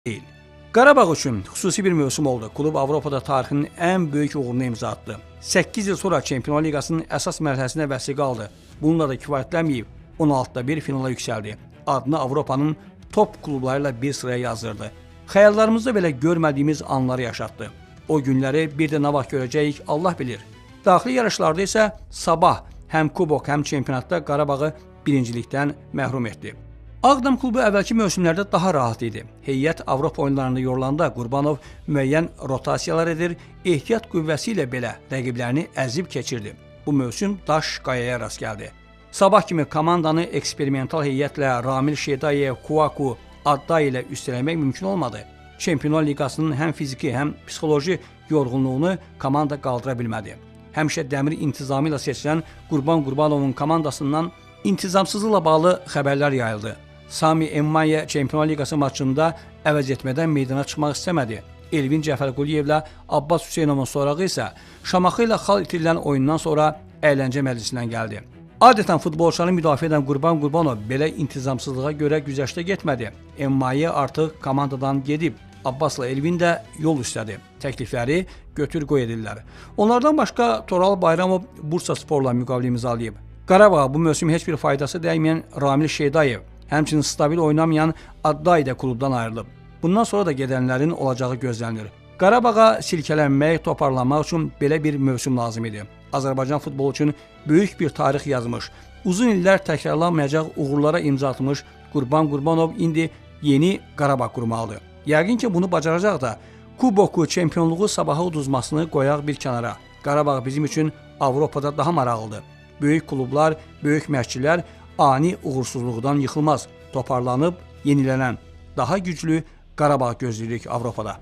değil. Qarabağ üçün xüsusi bir mövsüm oldu. Klub Avropada tarixinin ən böyük uğurunu imza atdı. 8 il sonra Çempionlar Liqasının əsas mərhələsinə vəsiqə aldı. Bununla da kifayətlənməyib 16-da bir finala yüksəldi. Adını Avropanın top klublarıyla bir sıraya yazdırdı. Xəyallarımızda belə görmədiyimiz anları yaşatdı. O günləri bir də nə vaxt görəcəyik Allah bilir. Daxili yarışlarda isə sabah həm kubok, həm çempionatda Qarabağı birincilikdən məhrum etdi. Ağdam klubu əvvəlki mövsümlərdə daha rahat idi. Heyət Avropa oyunlarında yorulanda Qurbanov müəyyən rotasiyalar edir, ehtiyat qüvvəsi ilə belə rəqiblərini əzib keçirdi. Bu mövsüm daş qayaya rast gəldi. Sabah kimi komandanı eksperimental heyətlə Ramil Şedayev, Kuaku, Adda ilə üstələmək mümkün olmadı. Çempionlar Liqasının həm fiziki, həm psixoloji yorğunluğunu komanda qaldıra bilmədi. Həmişə dəmir intizamı ilə seçilən Qurban Qurbanovun komandasından intizamsızlıqla bağlı xəbərlər yayıldı. Sami Emmaye Çempionlar Liqası maçında əvəz etmədən meydana çıxmaq istəmədi. Elvin Cəfərquliyevlə Abbas Hüseynovun sorağı isə Şamaxı ilə xal itirilən oyundan sonra əyləncə məclisindən gəldi. Adətən futbolçuları müdafiə edən Qurban Qurbanov belə intizamsızlığa görə güzəştə getmədi. Emmaye artıq komandadan gedib. Abbasla Elvin də yol üstədi. Təklifləri götür qoy edirlər. Onlardan başqa Toral Bayramov Bursa Sporla müqavilə imzalayıb. Qarabağa bu mövsüm heç bir faydası dəyməyən Ramil Şedayev, həmçinin stabil oynamayan Adday da klubdan ayrılıb. Bundan sonra da gedənlərin olacağı gözlənilir. Qarabağa silkələnmək, toparlanmaq üçün belə bir mövsüm lazım idi. Azərbaycan futbolu üçün böyük bir tarix yazmış, uzun illər təkrarlanmayacaq uğurlara imza atmış Qurban Qurbanov indi yeni Qarabağ qurmalıdır. Yəqin ki, bunu bacaracaq da kuboku, çempionluğu sabaha uduzmasını qoyaq bir kənara. Qarabağ bizim üçün Avropada daha maraqlıdır. Böyük klublar, böyük məşqçilər ani uğursuzluqdan yıxılmaz. Toparlanıb, yenilənən, daha güclü Qarabağ gözləyirik Avropada.